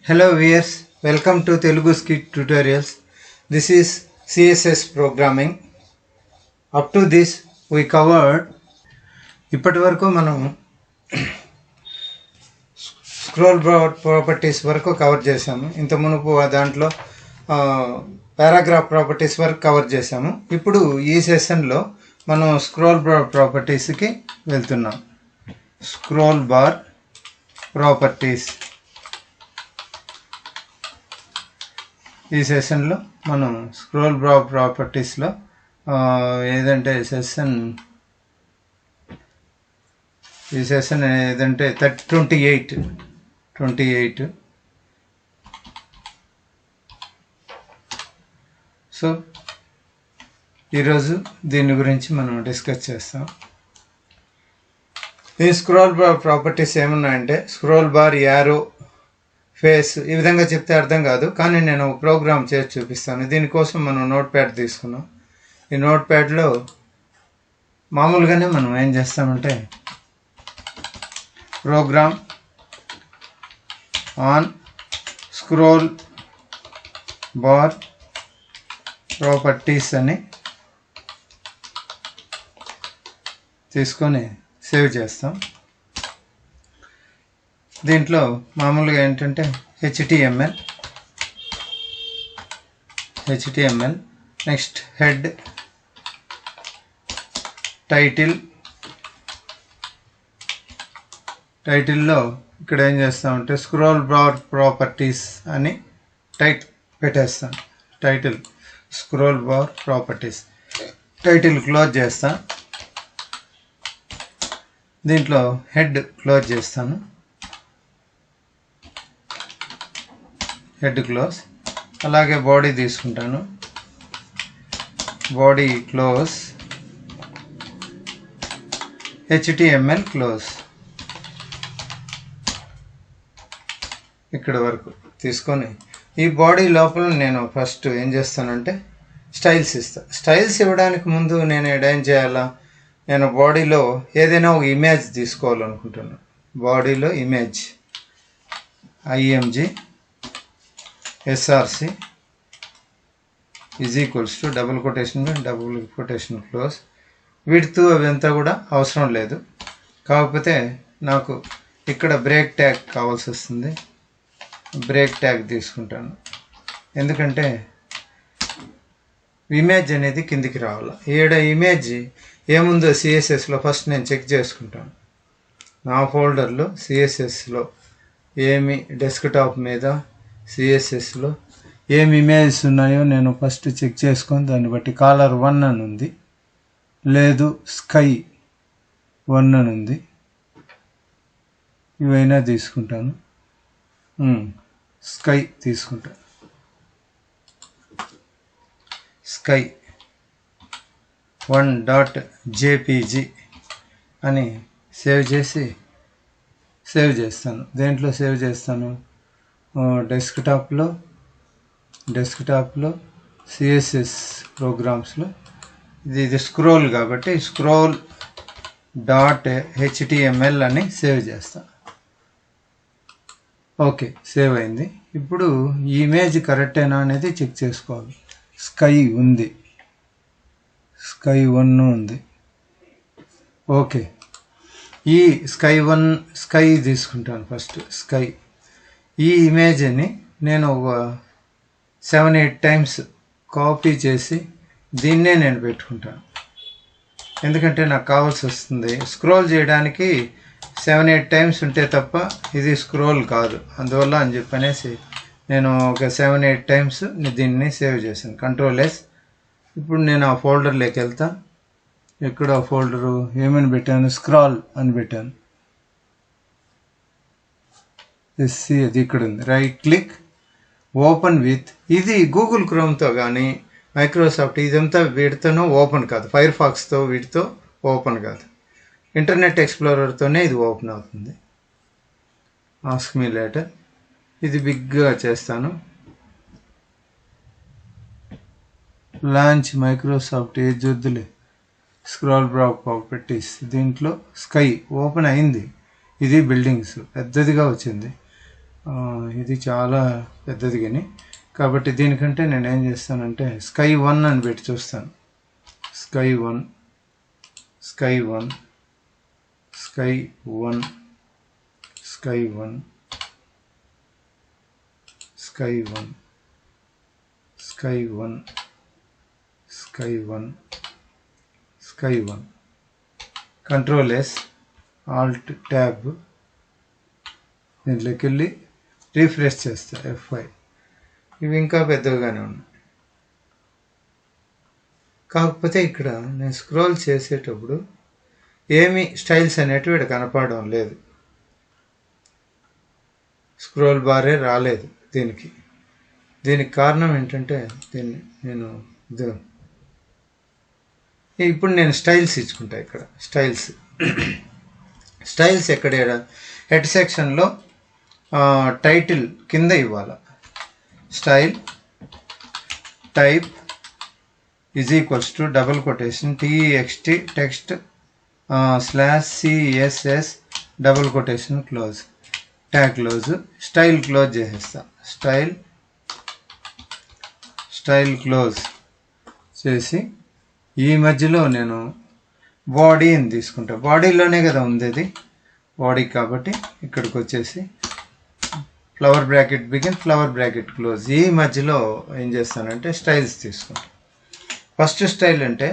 Hello viewers, welcome to Telugu Scit tutorials. This is CSS programming. Up to this we covered ఇప్పటివరకు మనం scroll bar properties వరకు cover చేసాము. ఇంత మునుపు దాంట్లో పారాగ్రాఫ్ ప్రాపర్టీస్ వరకు కవర్ చేసాము. ఇప్పుడు ఈ సెషన్లో మనం స్క్రోల్ బార్ ప్రాపర్టీస్కి వెళ్తున్నాం. స్క్రోల్ బార్ ప్రాపర్టీస్ ఈ సెషన్లో మనం స్క్రోల్ బార్ ప్రాపర్టీస్లో ఏదంటే ఈ సెషన్ ఏదంటే 28. సో ఈరోజు దీని గురించి మనం డిస్కస్ చేస్తాం. ఈ స్క్రోల్ బార్ ప్రాపర్టీస్ ఏమున్నాయంటే స్క్రోల్ బార్, యారో, ఫేస్ ఈ విధంగా చెప్తే అర్థం కాదు, కానీ నేను ప్రోగ్రామ్ చేసి చూపిస్తాను. దీనికోసం మనం నోట్ ప్యాడ్ తీసుకున్నాం. ఈ నోట్ ప్యాడ్లో మామూలుగానే మనం ఏం చేస్తామంటే program on scroll bar properties అని తీసుకొని సేవ్ చేస్తాం. దీంట్లో మామూలుగా ఏంటంటే HTML, నెక్స్ట్ హెడ్, టైటిల్లో ఇక్కడ ఏం చేస్తామంటే స్క్రోల్ బార్ ప్రాపర్టీస్ అని పెట్టేస్తాను. Title scroll bar properties, title close చేస్తాను. దీంట్లో హెడ్ క్లోజ్ చేస్తాను, హెడ్ క్లోజ్. అలాగే బాడీ తీసుకుంటాను, బాడీ క్లోజ్, HTML క్లోజ్. ఇక్కడ వరకు తీసుకొని ఈ బాడీ లోపల నేను ఫస్ట్ ఏం చేస్తానంటే స్టైల్స్ ఇస్తాను. స్టైల్స్ ఇవ్వడానికి ముందు నేను ఏం చేయాలా, నేను బాడీలో ఏదైనా ఒక ఇమేజ్ తీసుకోవాలనుకుంటున్నాను. బాడీలో image IMG SRC = double quotation close. వీటితో అవంతా కూడా అవసరం లేదు. కాకపోతే నాకు ఇక్కడ బ్రేక్ ట్యాగ్ కావాల్సి వస్తుంది. బ్రేక్ ట్యాగ్ తీసుకుంటాను, ఎందుకంటే ఇమేజ్ అనేది కిందికి రావాలి. ఇమేజ్ ఏముందో CSSలో ఫస్ట్ నేను చెక్ చేసుకుంటాను. నా ఫోల్డర్లో CSSలో ఏమి డెస్క్టాప్ మీద CSSలో ఏమి ఇమేజెస్ ఉన్నాయో నేను ఫస్ట్ చెక్ చేసుకొని దాన్ని బట్టి కాలర్ 1 అని ఉంది, లేదు స్కై 1 అని ఉంది, ఇవైనా తీసుకుంటాను. స్కై తీసుకుంటాను. స్కై 1.jpg అని సేవ్ చేస్తాను. దేంట్లో సేవ్ చేస్తాను? డెస్క్టాప్లో CSS ప్రోగ్రామ్స్లో. ఇది స్క్రోల్ కాబట్టి scroll.html అని సేవ్ చేస్తాను. ఓకే, సేవ్ అయింది. ఇప్పుడు ఈ ఇమేజ్ కరెక్టేనా అనేది చెక్ చేసుకోవాలి. స్కై 1 ఉంది. ఓకే, ఈ స్కై తీసుకుంటాను ఫస్ట్. స్కై ఈ ఇమేజ్ని నేను ఒక 7-8 టైమ్స్ కాపీ చేసి దీన్నే నేను పెట్టుకుంటాను. ఎందుకంటే నాకు కావాల్సి వస్తుంది స్క్రోల్ చేయడానికి 7-8 టైమ్స్ ఉంటే తప్ప ఇది స్క్రోల్ కాదు. అందువల్ల అని చెప్పనేసి నేను ఒక 7-8 టైమ్స్ దీన్ని సేవ్ చేశాను. Ctrl+S. ఇప్పుడు నేను ఆ ఫోల్డర్లోకి వెళ్తాను. ఎక్కడ ఆ ఫోల్డరు ఏమని పెట్టాను? స్క్రాల్ అని పెట్టాను. అది ఇక్కడ ఉంది. Right click, open with. ఇది గూగుల్ క్రోమ్తో కానీ మైక్రోసాఫ్ట్ ఇదంతా వీటితోనూ ఓపెన్ కాదు. ఫైర్ ఫాక్స్తో వీటితో ఓపెన్ కాదు. ఇంటర్నెట్ ఎక్స్ప్లోరర్తోనే ఇది ఓపెన్ అవుతుంది. Ask me later. ఇది బిగ్గా చేస్తాను. లాంచ్ మైక్రోసాఫ్ట్ ఏజ్ వద్దులే. స్క్రోల్ బార్ ప్రాపర్టీస్, దీంట్లో స్కై ఓపెన్ అయింది. ఇది బిల్డింగ్స్ పెద్దదిగా వచ్చింది. ఇది చాలా పెద్దది కానీ, కాబట్టి దీనికంటే నేను ఏం చేస్తానంటే స్కై 1 అని పెట్టి చూస్తాను. Sky 1 sky 1 sky 1 sky 1 sky 1 sky 1 sky 1 sky 1 control S alt tab దీంట్లోకి వెళ్ళి రీఫ్రెష్ చేస్తా F5. ఇవి ఇంకా పెద్దగానే ఉన్నాయి. కాకపోతే ఇక్కడ నేను స్క్రోల్ చేసేటప్పుడు ఏమి స్టైల్స్ అనేటివి ఇక్కడ కనపడడం లేదు. స్క్రోల్ బారే రాలేదు దీనికి కారణం ఏంటంటే నేను ఇప్పుడు నేను స్టైల్స్ ఇచ్చుకుంటా. ఇక్కడ స్టైల్స్ ఎక్కడ హెడ్ సెక్షన్లో టైటిల్ కింద ఇవ్వాలి. Style type is equals to double quotation TEXT text /CSS double quotation close tag close style close చేసేస్తా. స్టైల్ క్లోజ్ చేసి ఈ మధ్యలో నేను బాడీని తీసుకుంటా. బాడీలోనే కదా ఉంది అది బాడీ, కాబట్టి ఇక్కడికి వచ్చేసి flower bracket begin flower bracket close. ఈ మధ్యలో ఏం చేస్తానంటే స్టైల్స్ తీసుకుంటా. ఫస్ట్ స్టైల్ అంటే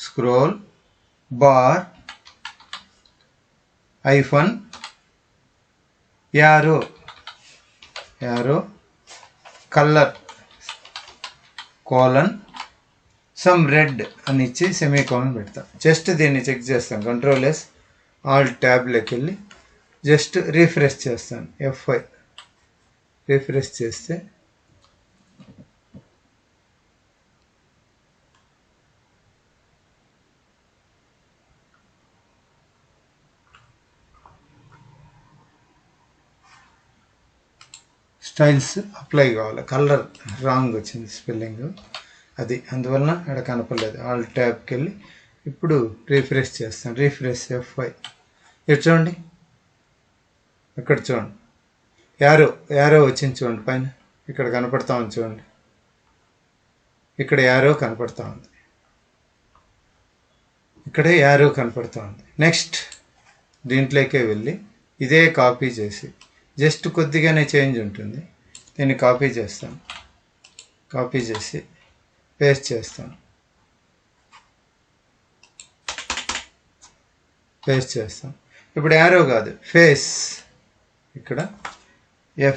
scroll bar hyphen arrow colour colon some red అని ఇచ్చి సెమీకోలన్ పెడతా. జస్ట్ దీన్ని చెక్ చేస్తాను. కంట్రోల్ ఎస్ ఆల్ ట్యాబ్లోకి వెళ్ళి జస్ట్ రీఫ్రెష్ చేస్తాను. F5 రీఫ్రెష్ చేస్తే స్టైల్స్ అప్లై కావాలి. కలర్ రాంగ్ వచ్చింది స్పెల్లింగ్, అది అందువలన ఇక్కడ కనపడలేదు. ఆల్ ట్యాబ్కి వెళ్ళి ఇప్పుడు రీఫ్రెష్ చేస్తాను. Refresh F5. ఇటు చూడండి, ఇక్కడ చూడండి యారో వచ్చింది చూడండి పైన, ఇక్కడ కనపడతా ఉంది చూడండి, ఇక్కడ యారో కనపడతా ఉంది, ఇక్కడే యారో కనపడతా ఉంది. నెక్స్ట్ దీంట్లోకే వెళ్ళి ఇదే కాపీ చేసి జస్ట్ కొద్దిగానే చేంజ్ ఉంటుంది, దీన్ని కాపీ చేస్తాను. కాపీ చేసి పేస్ట్ చేస్తాను. ఇప్పుడు యారో కాదు ఫేస్, ఇక్కడ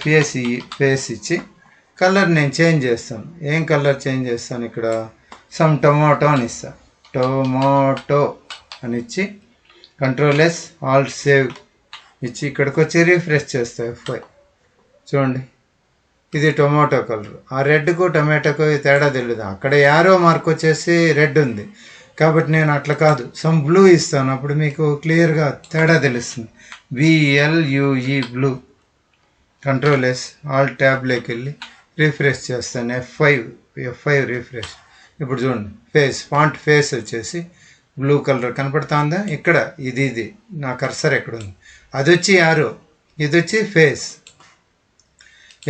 FACE ఫేస్ ఇచ్చి కలర్ నేను చేంజ్ చేస్తాను. ఏం కలర్ చేంజ్ చేస్తాను? ఇక్కడ సమ్ టొమాటో అని ఇస్తాను. టొమాటో అని ఇచ్చి కంట్రోల్ ఎస్ ఆల్ట్ సేవ్ ఇచ్చి ఇక్కడికి వచ్చి రీఫ్రెష్ చేస్తా F5. చూడండి, ఇది టొమాటో కలర్. ఆ రెడ్కు టొమాటోకు తేడా తెలియదు. అక్కడ యారో మార్క్ వచ్చేసి రెడ్ ఉంది కాబట్టి నేను అట్లా కాదు, సమ్ బ్లూ ఇస్తాను. అప్పుడు మీకు క్లియర్గా తేడా తెలుస్తుంది. BLUE blue. Control S alt ట్యాబ్లోకి వెళ్ళి రిఫ్రెష్ చేస్తాను. F5 refresh. ఇప్పుడు చూడండి, ఫాంట్ ఫేస్ వచ్చేసి బ్లూ కలర్ కనపడుతుందా? ఇక్కడ ఇది నా కర్సర్ ఎక్కడ ఉంది, అది వచ్చి యారో, ఇది వచ్చి ఫేస్.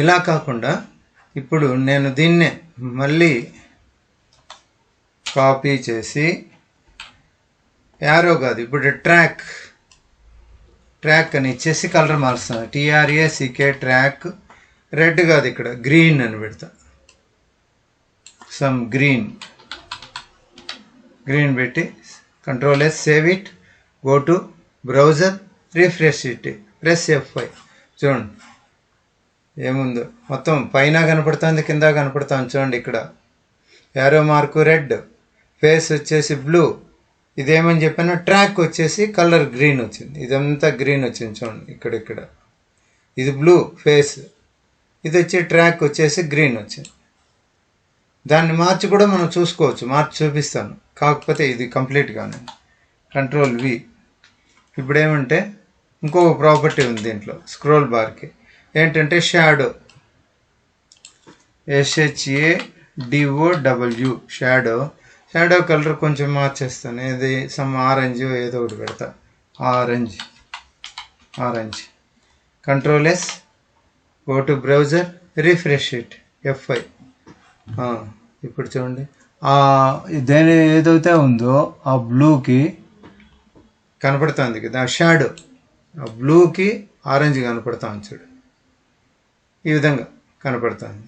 ఇలా కాకుండా ఇప్పుడు నేను దీన్నే మళ్ళీ కాపీ చేసి యారో కాదు, ఇప్పుడు ట్రాక్ అని ఇచ్చేసి కలర్ మారుస్తాను. TRACK track. రెడ్ కాదు, ఇక్కడ గ్రీన్ అని పెడతా. సమ్ గ్రీన్ పెట్టి control yes save it, go to browser, refresh it, press F5. చూడండి ఏముందో, మొత్తం పైన కనపడుతుంది, కింద కనపడుతుంది. చూడండి, ఇక్కడ యారో మార్కు రెడ్, ఫేస్ వచ్చేసి బ్లూ, ఇదేమని చెప్పాను, ట్రాక్ వచ్చేసి కలర్ గ్రీన్ వచ్చింది. ఇదంతా గ్రీన్ వచ్చింది చూడండి, ఇక్కడ ఇది బ్లూ ఫేస్, ఇది వచ్చి ట్రాక్ వచ్చేసి గ్రీన్ వచ్చింది. దాన్ని మార్చి కూడా మనం చూసుకోవచ్చు, మార్చి చూపిస్తాను. కాకపోతే ఇది కంప్లీట్గానే. Control V. ఇప్పుడు ఏమంటే ఇంకొక ప్రాపర్టీ ఉంది దీంట్లో స్క్రోల్ బార్కి, ఏంటంటే షాడో, SHADOW షాడో కలర్ కొంచెం మార్చేస్తాను. ఇది సమ్ ఆరెంజ్ ఏదో ఒకటి పెడతా, orange. Control yes, go to browser, refresh it, F5. ఇప్పుడు చూడండి దేని ఏదైతే ఉందో ఆ బ్లూకి కనపడుతుంది కదా, ఆ షాడో ఆ బ్లూకి ఆరెంజ్ కనపడుతుంది చూడు, ఈ విధంగా కనపడుతుంది.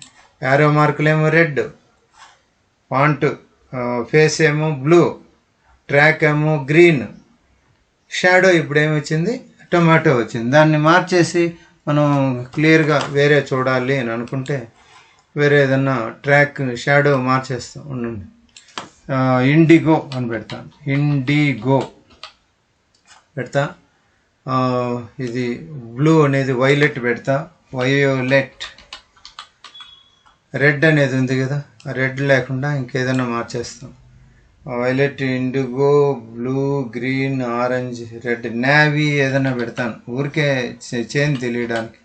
యారో మార్కులేమో రెడ్, ఫాంట్ ఫేస్ ఏమో బ్లూ, ట్రాక్ ఏమో గ్రీన్, షాడో ఇప్పుడు ఏమొచ్చింది, టొమాటో వచ్చింది. దాన్ని మార్చేసి మనం క్లియర్గా వేరే చూడాలి అని అనుకుంటే వేరే ఏదన్నా ట్రాక్ షాడో మార్చేస్తాం. ఉండండి, ఇండిగో అని పెడతాను, ఇండిగో పెడతా. ఇది బ్లూ అనేది వైలెట్ పెడతా, వైయోలెట్. రెడ్ అనేది ఉంది కదా, ఆ రెడ్ లేకుండా ఇంకేదైనా మార్చేస్తాం. Violet, indigo, blue, green, orange, red, navy ఏదైనా పెడతాను ఊరికే చేంజ్ తెలియడానికి.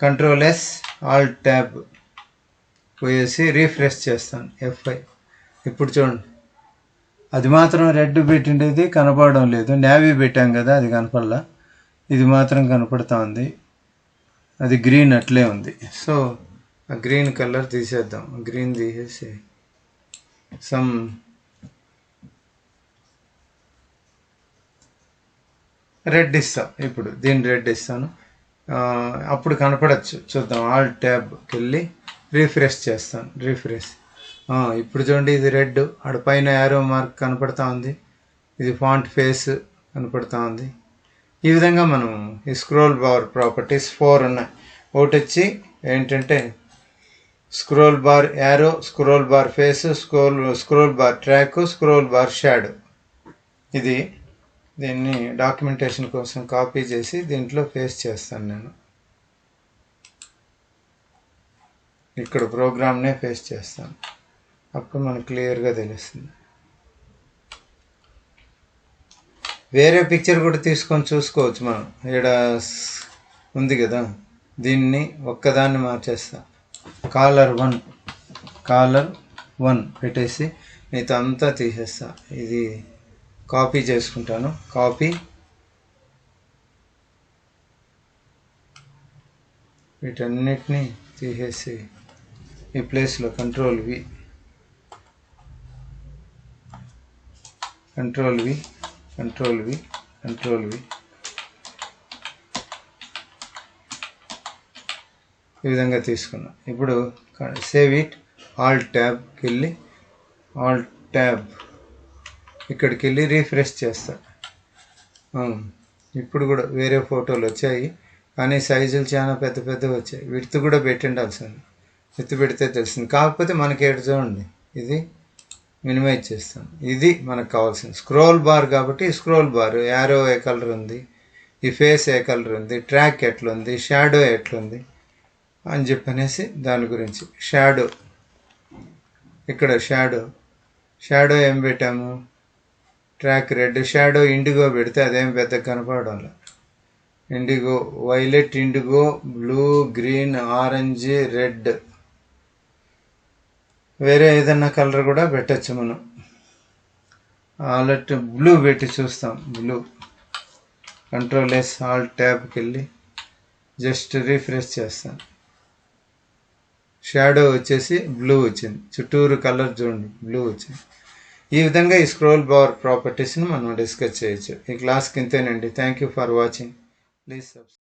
కంట్రోల్ ఎస్, ఆల్ట్ ట్యాబ్ పోయేసి రీఫ్రెష్ చేస్తాను, F5. ఇప్పుడు చూడండి, అది మాత్రం రెడ్ పెట్టిండేది కనపడడం లేదు, నేవీ పెట్టాం కదా అది కనపడలా, ఇది మాత్రం కనపడుతూ ఉంది, అది గ్రీన్ అట్లే ఉంది. సో ఆ గ్రీన్ కలర్ తీసేద్దాం, గ్రీన్ తీసేసి సమ్ రెడ్ ఇస్తా. ఇప్పుడు దీన్ని రెడ్ ఇస్తాను, అప్పుడు కనపడచ్చు. చూద్దాం, ఆల్ ట్యాబ్కి వెళ్ళి రీఫ్రెష్ చేస్తాను, రీఫ్రెష్. ఇప్పుడు చూడండి, ఇది రెడ్, ఆడ పైన యారో మార్క్ కనపడతా ఉంది, ఇది ఫాంట్ ఫేస్ కనపడతా ఉంది. ఈ విధంగా మనం ఈ స్క్రోల్ బార్ ప్రాపర్టీస్ 4 ఉన్నాయి. ఒకటి వచ్చి ఏంటంటే scroll bar arrow, scroll bar face, scroll bar track, scroll bar shadow. దీన్ని డాక్యుమెంటేషన్ కోసం కాపీ చేసి దీంట్లో పేస్ట్ చేస్తాను నేను. ఇక్కడ ప్రోగ్రామ్నే పేస్ట్ చేస్తాను, అప్పుడు మనకు క్లియర్గా తెలుస్తుంది. వేరే పిక్చర్ కూడా తీసుకొని చూసుకోవచ్చు మనం. ఇక్కడ ఉంది కదా, దీన్ని ఒక్కదాన్ని మార్చేస్తా, కాలర్ 1 పెట్టేసి మిగతా అంతా తీసేస్తా. ఇది కాపీ చేసుకుంటాను, కాపీ, వీటన్నిటినీ తీసేసి ఈ ప్లేస్లో control V, control V, control V, control V, ఈ విధంగా తీసుకున్నాం. ఇప్పుడు సేవ్ ఇట్, ఆల్ట్ ట్యాబ్కి వెళ్ళి, ఆల్ట్ ట్యాబ్ ఇక్కడికి వెళ్ళి రీఫ్రెష్ చేస్తా. ఇప్పుడు కూడా వేరే ఫోటోలు వచ్చాయి, కానీ సైజులు చాలా పెద్ద పెద్దవి వచ్చాయి. విడ్త్ కూడా పెట్టిండాల్సింది, విడ్త్ పెడితే తెలిసింది. కాకపోతే మనకి ఏడు చూడండి, ఇది మినిమైజ్ చేస్తాను. ఇది మనకు కావాల్సింది స్క్రోల్ బార్ కాబట్టి స్క్రోల్ బార్ యారో ఏ కలర్ ఉంది, ఈ ఫేస్ ఏ కలర్ ఉంది, ట్రాక్ ఎట్లుంది, షాడో ఎట్లుంది అని చెప్పనేసి దాని గురించి. షాడో, ఇక్కడ షాడో ఏం పెట్టాము, ట్రాక్ రెడ్, షాడో ఇండిగో పెడితే అదేం పెద్ద కనపడడం. IndiGo, violet, indigo, blue, green, orange, red, వేరే ఏదన్నా కలర్ కూడా పెట్టచ్చు మనం. ఆల్ట్ బ్లూ పెట్టి చూస్తాం, బ్లూ. కంట్రోల్ ఎస్, ఆల్ట్ ట్యాబ్కి వెళ్ళి జస్ట్ రీఫ్రెష్ చేస్తాను. షాడో వచ్చేసి బ్లూ వచ్చింది, చుట్టూరు కలర్ చూడండి బ్లూ వచ్చింది. ఈ విధంగా ఈ స్క్రోల్ బార్ ప్రాపర్టీస్ని మనం డిస్కస్ చేయొచ్చు. ఈ క్లాస్కి ఇంతేనండి. Thank you for watching. Please subscribe.